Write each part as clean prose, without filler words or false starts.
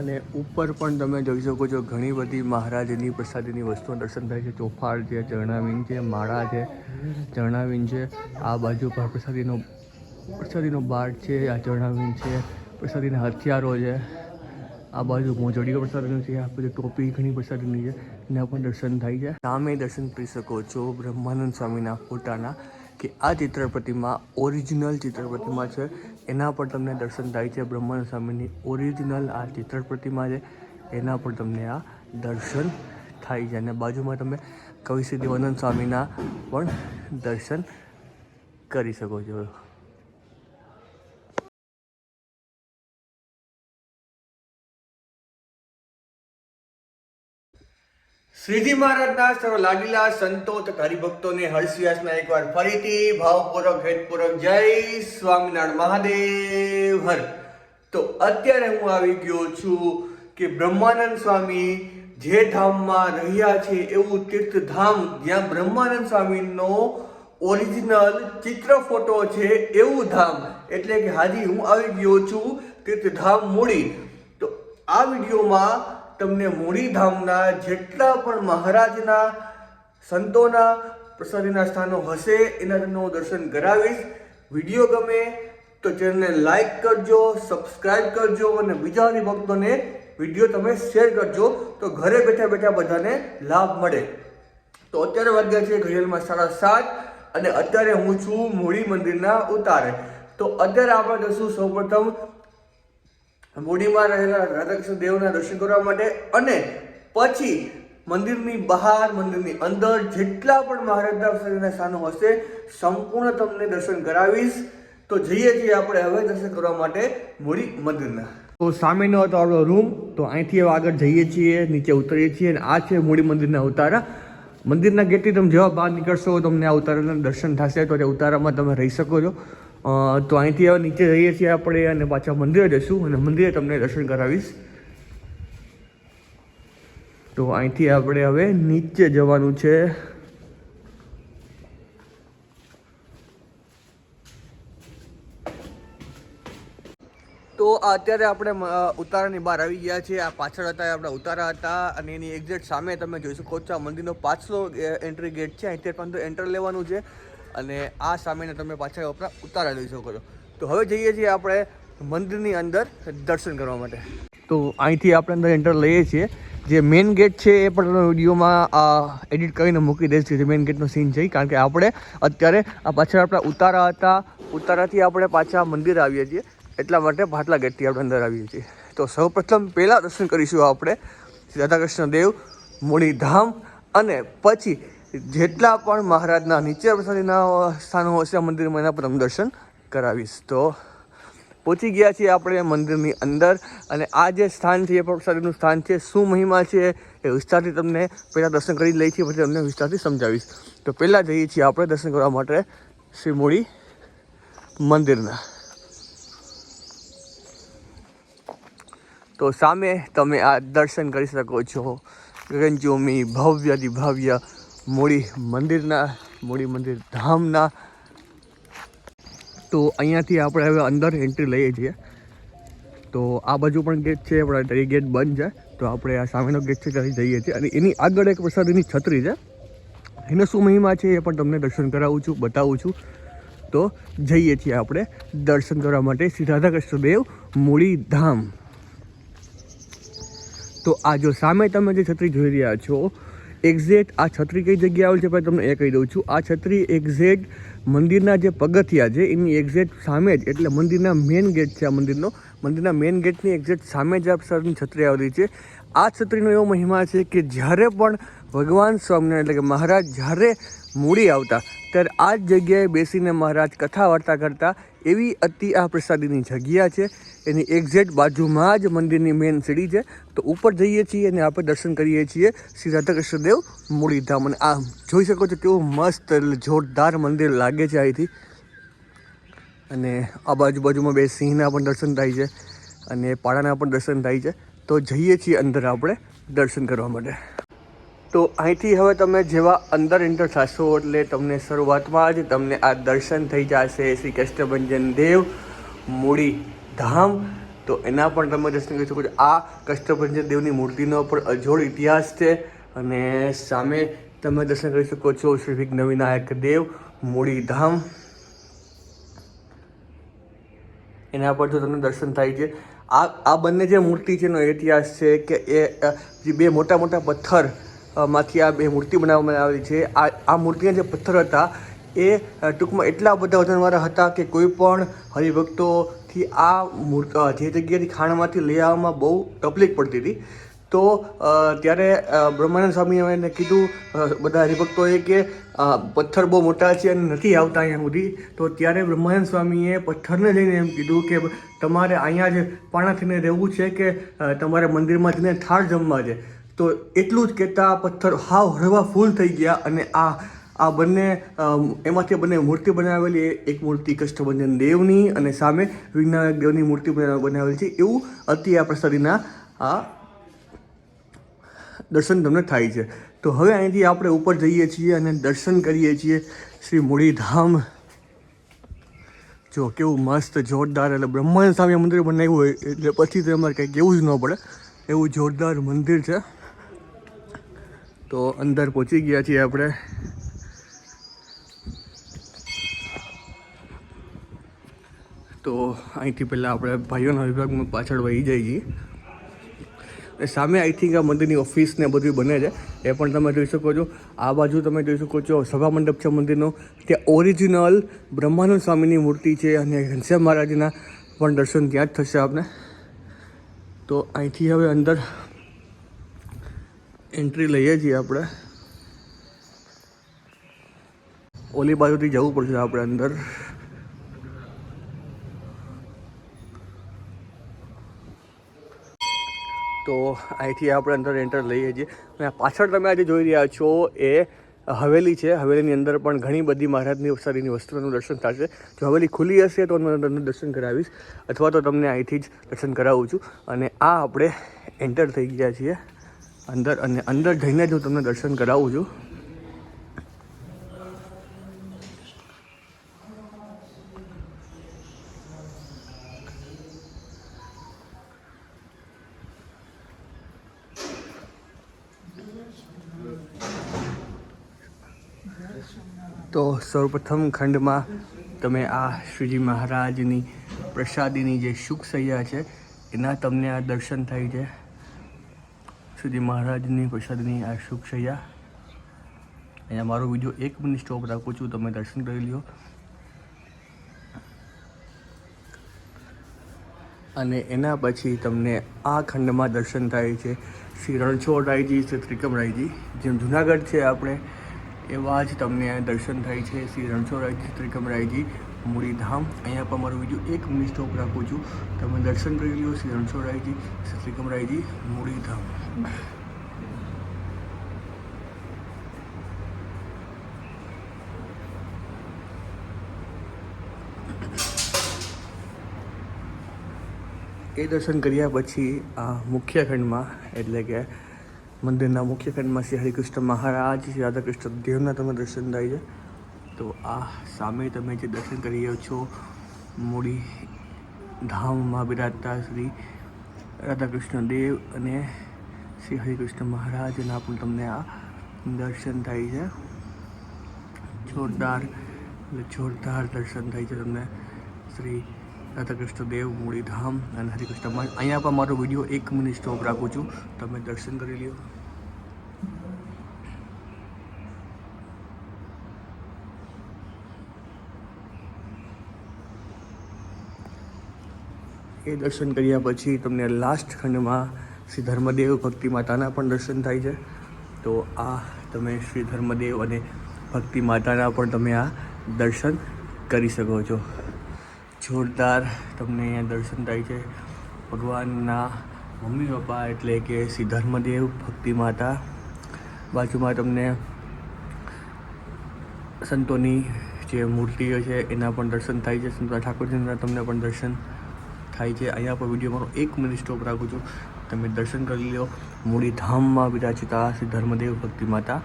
અને ઉપર પણ તમે જોઈ શકો છો ઘણી બધી મહારાજની પ્રસાદીની વસ્તુઓ દર્શન થાય છે. ચોફાળ છે, ચરણાવીન છે, માળા છે, ચરણાવીન છે. આ બાજુ પર પ્રસાદીનો બાટ છે, આ ચરણાવીન છે, પ્રસાદીના હથિયારો છે. આ બાજુ મોજડીઓ પ્રસાદીનું છે, આ બધી ટોપી ઘણી પ્રસાદીની છે, એના પણ દર્શન થાય છે. સામે દર્શન કરી શકો છો બ્રહ્માનંદ સ્વામીના ફોટાના, કે આ ચિત્ર પ્રતિમા ઓરિજિનલ ચિત્ર પ્રતિમા છે, એના પર તમને દર્શન થાય છે. બ્રહ્માનંદ સ્વામીની ઓરિજિનલ આ ચિત્ર પ્રતિમા છે, એના પર તમને આ દર્શન થાય છે. અને બાજુમાં તમે કવિ સિદ્ધિવાનંદ સ્વામીના પણ દર્શન કરી શકો છો. શ્રીજી મહારાજના સર્વ લાડીલા સંતો તથા હરિભક્તોને હર્ષવ્યાસના એકવાર ફરીથી ભાવપૂર્વક હેતપૂર્વક જય સ્વામિનારાયણ મહાદેવ હર. તો અત્યારે હું આવી ગયો છું કે બ્રહ્માનંદ સ્વામી જે ધામમાં રહ્યા છે એવું તીર્થધામ જ્યાં બ્રહ્માનંદ સ્વામીનો ઓરિજિનલ ચિત્ર ફોટો છે એવું ધામ, એટલે કે હાજી હું આવી ગયો છું તીર્થધામ મૂળી. તો આ વિડીયોમાં તમને મૂળી ધામના જેટલા પણ મહારાજના સંતોના પ્રસાદીના સ્થાનો હશે એના તમને હું દર્શન કરાવીશ. વિડીયો ગમે તો ચેનલને લાઈક કરજો, સબસ્ક્રાઈબ કરજો અને બીજા ભક્તોને વિડીયો તમે શેર કરજો, તો ઘરે બેઠા બેઠા બધાને લાભ મળે. તો અત્યારે વાગ્યા છે ઘડિયાળમાં 7:30 અને અત્યારે હું છું મૂળી મંદિરના ઉતારે. તો અત્યારે આપણે જશું સૌપ્રથમ મૂળીમાં રહેલા રાધાકૃષ્ણ દેવના દર્શન કરવા માટે, અને પછી મંદિરની બહાર મંદિરની અંદર જેટલા પણ મહારાજના સ્થાનો હશે સંપૂર્ણ તમને દર્શન કરાવીશ. તો જઈએ છીએ આપણે હવે દર્શન કરવા માટે મૂળી મંદિરના. તો સામેનો હતો આપણો રૂમ, તો અહીંથી હવે આગળ જઈએ છીએ, નીચે ઉતરીએ છીએ, અને આ છે મૂળી મંદિરના ઉતારા. મંદિરના ગેટથી તમે જેવા બહાર નીકળશો તમને આ ઉતારાના દર્શન થશે, તો તે ઉતારામાં તમે રહી શકો છો. તો અહીંથી હવે નીચે જઈએ છીએ આપણે અને પાછા મંદિરે જઈશું અને મંદિરે તમને દર્શન કરાવીશ. તો અહીંથી આપણે હવે નીચે જવાનું છે. તો અત્યારે આપણે ઉતારાની બહાર આવી ગયા છીએ. આ પાછળ હતા આપણા ઉતારા હતા, અને એની એક્ઝેક્ટ સામે તમે જોઈ શકો છો આ મંદિરનો પાછલો એન્ટ્રી ગેટ છે. અહીંથી પણ એન્ટર લેવાનું છે, અને આ સામેને તમે પાછળ આપણા ઉતારા જોઈ શકો છો. તો હવે જઈએ છીએ આપણે મંદિરની અંદર દર્શન કરવા માટે. તો અહીંથી આપણે અંદર એન્ટર લઈએ છીએ. જે મેઇન ગેટ છે એ પણ તમે વિડીયોમાં એડિટ કરીને મૂકી દઈશ કે જે મેઇન ગેટનો સીન છે, કારણ કે આપણે અત્યારે આ પાછળ આપણા ઉતારા હતા, ઉતારાથી આપણે પાછા મંદિર આવીએ છીએ, એટલા માટે પાછલા ગેટથી આપણે અંદર આવીએ છીએ. તો સૌપ્રથમ પહેલાં દર્શન કરીશું આપણે શ્રી રાધાકૃષ્ણ દેવ મૂળી ધામ, અને પછી જેટલા પણ મહારાજના નીચે પ્રસાદીના સ્થાનો હશે મંદિરમાં એના પર હું દર્શન કરાવીશ. તો પહોંચી ગયા છીએ આપણે મંદિરની અંદર, અને આ જે સ્થાન છે એ પણ પ્રસાદીનું સ્થાન છે. શું મહિમા છે એ વિસ્તારથી તમને પહેલાં દર્શન કરી લઈએ છીએ, પછી તમને વિસ્તારથી સમજાવીશ. તો પહેલાં જઈએ છીએ આપણે દર્શન કરવા માટે શ્રી મૂળી મંદિરના. તો સામે તમે આ દર્શન કરી શકો છો ગગનચુંબી ભવ્યાતિ ભવ્ય મૂળી મંદિરના, મૂળી મંદિર ધામના. તો અહીંયાથી આપણે હવે અંદર એન્ટ્રી લઈએ છીએ. તો આ બાજુ પણ ગેટ છે, પણ એ ગેટ બંધ છે, તો આપણે આ સામેનો ગેટ છે ત્યાંથી જઈએ છીએ. અને એની આગળ એક પ્રસાદીની છત્રી છે, એનો શું મહિમા છે એ પણ તમને દર્શન કરાવું છું, બતાવું છું. તો જઈએ છીએ આપણે દર્શન કરવા માટે શ્રી રાધાકૃષ્ણ દેવ મૂળી ધામ. તો આ જો સામે તમે જે છત્રી જોઈ રહ્યા છો, એક્ઝેક્ટ આ છત્રી કઈ જગ્યાએ આવેલ છે ભાઈ તમને એ કહી દઉં છું. આ છત્રી એક્ઝેક્ટ મંદિરના જે પગથિયા છે એની એક્ઝેક્ટ સામે જ, એટલે મંદિરના મેઇન ગેટ છે આ મંદિરના મેઇન ગેટની એક્ઝેક્ટ સામે જ આ પ્રસાદની છત્રી આવેલી છે. આ છત્રીનો એવો મહિમા છે કે જ્યારે પણ ભગવાન સ્વામિનારાયણ એટલે કે મહારાજ જ્યારે મૂળી આવતા ત્યારે આ જ જગ્યાએ બેસીને મહારાજ કથા વાર્તા કરતા, એવી અતિ આ પ્રસાદીની જગ્યા છે. એની એક્ઝેક્ટ બાજુમાં જ મંદિરની મેઇન સીડી છે. તો ઉપર જઈએ છીએ અને આપણે દર્શન કરીએ છીએ શ્રી રાધાકૃષ્ણ દેવ મૂળી ધામ. અને આ જોઈ શકો છો કેવું મસ્ત જોરદાર મંદિર લાગે છે અહીંથી. અને આ બાજુમાં બે સિંહના પણ દર્શન થાય છે, અને પાડાના પણ દર્શન થાય છે. તો જઈએ છીએ અંદર આપણે દર્શન કરવા માટે. તો અહીંથી હવે તમે જેવા અંદર એન્ટર થશો એટલે તમને શરૂઆતમાં જ તમને આ દર્શન થઈ જશે શ્રી કષ્ટભંજન દેવ મૂળી ધામ. તો એના પણ તમે દર્શન કરી શકો છો. આ કષ્ટભંજન દેવની મૂર્તિનો પણ અજોડ ઇતિહાસ છે. અને સામે તમે દર્શન કરી શકો છો શ્રી વિઘ્ન વિનાયક દેવ મૂળીધામ. એના પર જો તમને દર્શન થાય છે. આ બંને જે મૂર્તિ છે એનો ઇતિહાસ છે કે એ જે બે મોટા મોટા પથ્થર માંથી આ બે મૂર્તિ બનાવવામાં આવેલી છે. આ મૂર્તિના જે પથ્થર હતા એ ટૂંકમાં એટલા બધા વજનવાળા હતા કે કોઈ પણ હરિભક્તોથી આ જે જગ્યાએથી ખાણમાંથી લઈ આવવામાં બહુ તકલીફ પડતી હતી. તો ત્યારે બ્રહ્માનંદ સ્વામીએ એને કીધું બધા હરિભક્તોએ કે પથ્થર બહુ મોટા છે અને નથી આવતા અહીંયા સુધી. તો ત્યારે બ્રહ્માનંદ સ્વામીએ પથ્થરને લઈને એમ કીધું કે તમારે અહીંયા જ પાણા થઈને રહેવું છે કે તમારે મંદિરમાં જઈને થાળ જમવા છે. તો એટલું જ કહેતા પથ્થર હાવ હળવા ફૂલ થઈ ગયા. અને આ બંને એમાંથી બંને મૂર્તિ બનાવેલી, એક મૂર્તિ કષ્ટભંજન દેવની અને સામે વિઘ્નવિનાયક દેવની મૂર્તિ બનાવેલી છે. એવું અતિ આ પ્રસાદીના આ દર્શન તમને થાય છે. તો હવે અહીંથી આપણે ઉપર જઈએ છીએ અને દર્શન કરીએ છીએ શ્રી મૂળીધામ. જો કેવું મસ્ત જોરદાર, એટલે બ્રહ્માનંદ સ્વામી મંદિર બનાવ્યું હોય એટલે પછી તો અમારે કંઈ કેવું જ ન પડે એવું જોરદાર મંદિર છે. તો અંદર પહોંચી ગયા છીએ આપણે. તો અહીંથી પહેલાં આપણે ભાઈઓના વિભાગમાં પાછળ વહી જઈએ છીએ. સામે આઈ થિંક આ મંદિરની ઓફિસ ને બધું બને છે, એ પણ તમે જોઈ શકો છો. આ બાજુ તમે જોઈ શકો છો સભા મંડપ છે મંદિરનો. ત્યાં ઓરિજિનલ બ્રહ્માનંદ સ્વામીની મૂર્તિ છે અને ઘનશ્યામ મહારાજના પણ દર્શન ત્યાં જ થશે આપને. તો અહીંથી હવે અંદર એન્ટ્રી લઈએ છીએ આપણે. ઓલી બાજુથી જવું પડશે આપણે અંદર. તો અહીંથી આપણે અંદર એન્ટર લઈએ છીએ. અને પાછળ તમે આજે જોઈ રહ્યા છો એ હવેલી છે. હવેલીની અંદર પણ ઘણી બધી મહારાજની પ્રસાદીની વસ્તુઓનું દર્શન થશે. જો હવેલી ખુલ્લી હશે તો તમને દર્શન કરાવીશ, અથવા તો તમને અહીંથી જ દર્શન કરાવું છું. અને આ આપણે એન્ટર થઈ ગયા છીએ અંદર, અને અંદર જઈને જ હું તમને દર્શન કરાવું છું. તો સૌપ્રથમ ખંડમાં તમે આ શ્રીજી મહારાજની પ્રસાદીની જે શુકશૈયા છે એના તમને આ દર્શન થાય છે. શ્રીજી મહારાજની પ્રસાદીની આ શુકશૈયા. અહીંયા મારો વિડીયો 1 મિનિટ સ્ટોપ રાખું છું, તમે દર્શન કરી લો. અને એના પછી તમને આ ખંડમાં દર્શન થાય છે શ્રી રણછોડરાયજી, શ્રી ત્રિકમરાયજી. જેમ જુનાગઢ છે આપણે એવા જ તમને દર્શન થાય છે શ્રી રણછોડરાયજી, ત્રિકમરાયજી મૂળીધામ. અહીંયા પર મારો વિડીયો 1 મિનિટ સ્ટોપ રાખું છું, તમે દર્શન કરી લો શ્રી રણછોડરાયજી, શ્રી ત્રિકમરાયજી મૂળીધામ. એ દર્શન કર્યા પછી આ મુખ્ય ખંડમાં, એટલે કે મંદિરના મુખ્ય ખંડમાં શ્રી હરિકૃષ્ણ મહારાજ, શ્રી રાધાકૃષ્ણ દેવના તમે દર્શન થાય છે. તો આ સામે તમે જે દર્શન કરી રહ્યા છો મૂળી ધામમાં બિરાજતા શ્રી રાધાકૃષ્ણ દેવ અને શ્રી હરિકૃષ્ણ મહારાજના પણ તમને આ દર્શન થાય છે. જોરદાર, એટલે જોરદાર દર્શન થાય છે તમને શ્રી રાધાકૃષ્ણ દેવ મૂળીધામ અને હરિકૃષ્ણ મહારાજ. અહીંયા પણ મારો વિડીયો 1 મિનિટ સ્ટોપ રાખું છું, તમે દર્શન કરી લો. એ દર્શન કર્યા પછી તમને લાસ્ટ ખંડમાં શ્રી ધર્મદેવ ભક્તિ માતાના પણ દર્શન થાય છે. તો આ તમે શ્રી ધર્મદેવ અને ભક્તિ માતાના પણ તમે આ દર્શન કરી શકો છો. જોરદાર તમને અહીંયા દર્શન થાય છે ભગવાનના મમ્મી પપ્પા, એટલે કે શ્રી ધર્મદેવ, ભક્તિ માતા. બાજુમાં તમને સંતોની જે મૂર્તિઓ છે એના પણ દર્શન થાય છે. સંતો ઠાકોરજીના તમને પણ દર્શન થાય છે. અહીંયા પર વિડીયો મારો 1 મિનિટ સ્ટોપ રાખું છું, તમે દર્શન કરી લો મૂળીધામમાં બિરાજતા શ્રી ધર્મદેવ, ભક્તિ માતા.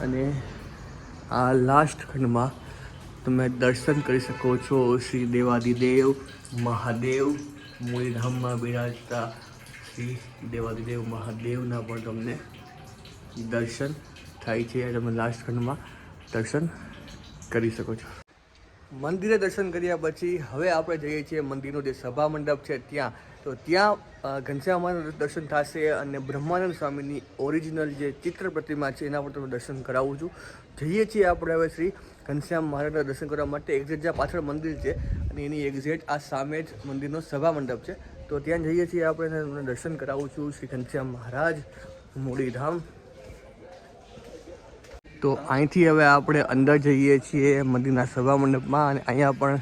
અને આ લાસ્ટ ખંડમાં તમે દર્શન કરી શકો છો શ્રી દેવાદિદેવ મહાદેવ મૂળીધામમાં બિરાજતા શ્રી દેવાદિદેવ મહાદેવના પણ તમને દર્શન થાય છે. તમે લાસ્ટ ખંડમાં દર્શન કરી શકો છો. મંદિરે દર્શન કર્યા પછી હવે આપણે જઈએ છીએ મંદિરનો જે સભા મંડપ છે ત્યાં. તો ત્યાં ઘનશ્યામ મહારાજના દર્શન થશે અને બ્રહ્માનંદ સ્વામીની ઓરિજિનલ જે ચિત્ર પ્રતિમા છે એના પર તમને દર્શન કરાવું છું. જઈએ છીએ આપણે હવે શ્રી ઘનશ્યામ મહારાજના દર્શન કરવા માટે. એક્ઝેક્ટ જ્યાં પાછળ મંદિર છે અને એની એક્ઝેક્ટ આ સામે જ મંદિરનો સભા મંડપ છે. તો ત્યાં જઈએ છીએ આપણે, તમને દર્શન કરાવું છું શ્રી ઘનશ્યામ મહારાજ મૂળીધામ. તો અહીંથી હવે આપણે અંદર જઈએ છીએ મંદિરના સભા મંડપમાં અને અહીંયા પણ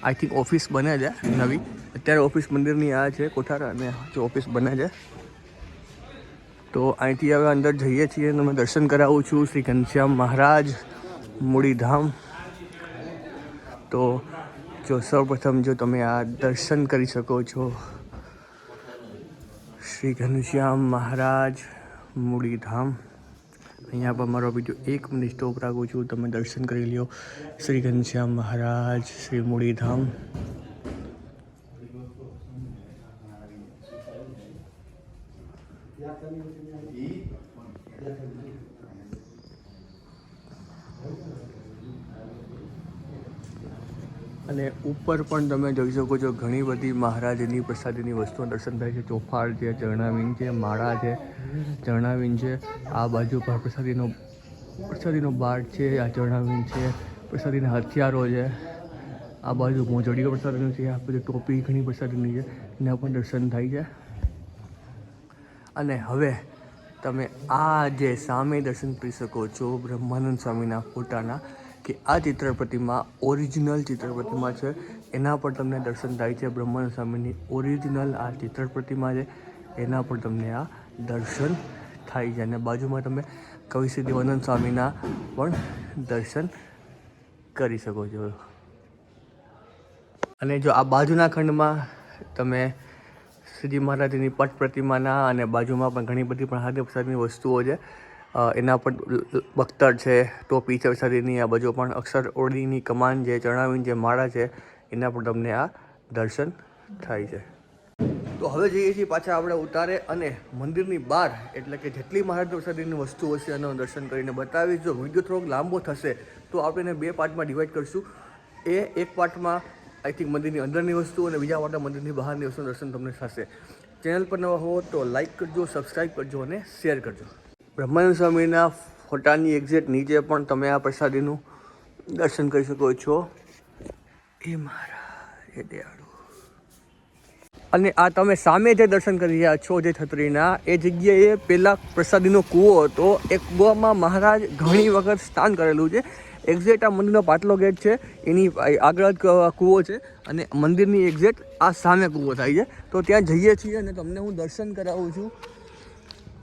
આઈ થિંક ઓફિસ બને છે નવી. અત્યારે ઓફિસ મંદિરની આ છે કોઠાર અને જે ઓફિસ બને છે. તો અહીંથી હવે અંદર જઈએ છીએ અને હું દર્શન કરાવું છું શ્રી ઘનશ્યામ મહારાજ મૂળીધામ. તો જો સૌપ્રથમ જો તમે આ દર્શન કરી શકો છો શ્રી ઘનશ્યામ મહારાજ મૂળીધામ. અહીંયા પર મારો વિડીયો 1 મિનિટ સ્ટોપ રાખું છું. તમે દર્શન કરી લ્યો શ્રી ઘનશ્યામ મહારાજ શ્રી મૂળીધામ. અને ઉપર પણ તમે જોઈ શકો છો ઘણી બધી મહારાજની પ્રસાદીની વસ્તુઓ દર્શન થાય છે. ચોફાળ છે, ચરણાવીન છે, માળા છે, ચરણાવીન છે. આ બાજુ પર પ્રસાદીનો બાટ છે, આ ચરણાવીન છે, પ્રસાદીના હથિયારો છે. આ બાજુ મોજડીઓ પ્રસાદીનું છે, આ બાજુ ટોપી ઘણી પ્રસાદીની છે, એના પણ દર્શન થાય છે. અને હવે તમે આ જે સામે દર્શન કરી શકો છો બ્રહ્માનંદ સ્વામીના ફોટાના, કે આ ચિત્ર પ્રતિમા ઓરિજિનલ ચિત્ર પ્રતિમા છે, એના પર તમને દર્શન થાય છે. બ્રહ્માનંદ સ્વામીની ઓરિજિનલ આ ચિત્ર પ્રતિમા છે, એના પર તમને આ દર્શન થાય છે. અને બાજુમાં તમે કવિ શ્રી દેવાનંદ સ્વામીના પણ દર્શન કરી શકો છો. અને જો આ બાજુના ખંડમાં તમે શ્રીજી મહારાજની પટ પ્રતિમાના અને બાજુમાં પણ ઘણી બધી મહાદેવ પ્રસાદની વસ્તુઓ છે. એના પર બખ્તર છે, ટોપી છે પ્રસાદીની. આ બાજુ પણ અક્ષર ઓળીની કમાન છે, ચરણાવીન છે, માળા છે, એના પર તમને આ દર્શન થાય છે. તો હવે જઈએ છીએ પાછા આપણે ઉતારે અને મંદિરની બહાર, એટલે કે જેટલી મહારાજ પ્રસાદીની વસ્તુઓ છે એનું દર્શન કરીને બતાવીશ. જો વિડીયો થોડોક લાંબો થશે તો આપણે એને 2 પાર્ટમાં ડિવાઈડ કરશું. એક પાર્ટમાં આઈ થિંક મંદિરની અંદરની વસ્તુ અને બીજા પાર્ટમાં મંદિરની બહારની વસ્તુનું દર્શન તમને થશે. ચેનલ પર નવા હો તો લાઈક કરજો, સબસ્ક્રાઈબ કરજો અને શેર કરજો. બ્રહ્માનંદ સ્વામીના ફોટાની એક્ઝેક્ટ નીચે પણ તમે આ પ્રસાદીનું દર્શન કરી શકો છો. એ મારા એ દયાળુ. અને આ તમે સામે જે દર્શન કરી રહ્યા છો જે છત્રીના, એ જગ્યાએ પહેલાં પ્રસાદીનો કૂવો હતો. એ કૂવામાં મહારાજ ઘણી વખત સ્નાન કરેલું છે. એક્ઝેક્ટ આ મંદિરનો પાટલો ગેટ છે એની આગળ જ કૂવો છે અને મંદિરની એક્ઝેક્ટ આ સામે કૂવો થાય છે. તો ત્યાં જઈએ છીએ અને તમને હું દર્શન કરાવું છું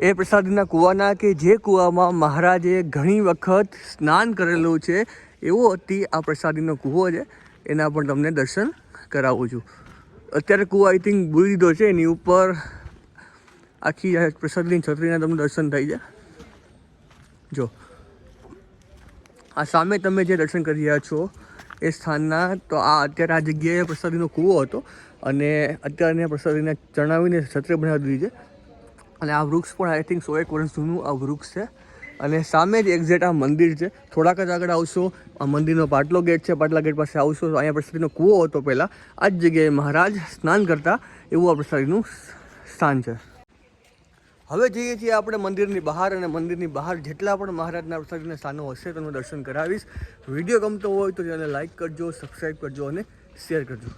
એ પ્રસાદીના કૂવાના, કે જે કૂવામાં મહારાજે ઘણી વખત સ્નાન કરેલું છે. એવો હતી આ પ્રસાદીનો કૂવો છે, એના પણ તમને દર્શન કરાવું છું. અત્યારે કૂવો આઈ થિંક બુરી દીધો છે, એની ઉપર આખી પ્રસાદની છત્રીના તમને દર્શન થઈ છે. જો આ સામે તમે જે દર્શન કરી રહ્યા છો એ સ્થાનના, તો આ અત્યારે આ જગ્યાએ પ્રસાદીનો કૂવો હતો અને અત્યારે પ્રસાદીને ચણાવીને છત્રી બનાવી દીધી છે. અને આ વૃક્ષ પણ આઈ થિંક 100-1 વર્ષ જૂનું આ વૃક્ષ છે. અને સામે જ એક્ઝેક્ટ આ મંદિર છે. થોડાક જ આગળ આવશો આ મંદિરનો પાટલો ગેટ છે. પાટલા ગેટ પાસે આવશો તો અહીંયા પ્રસાદીનો કૂવો હતો પહેલાં. આ જ જગ્યાએ મહારાજ સ્નાન કરતા એવું આ પ્રસાદીનું સ્થાન છે. હવે જઈએ છીએ આપણે મંદિરની બહાર અને મંદિરની બહાર જેટલા પણ મહારાજના પ્રસાદીના સ્થાનો હશે તેનું દર્શન કરાવીશ. વિડીયો ગમતો હોય તો તેને લાઈક કરજો, સબસ્ક્રાઈબ કરજો અને શેર કરજો.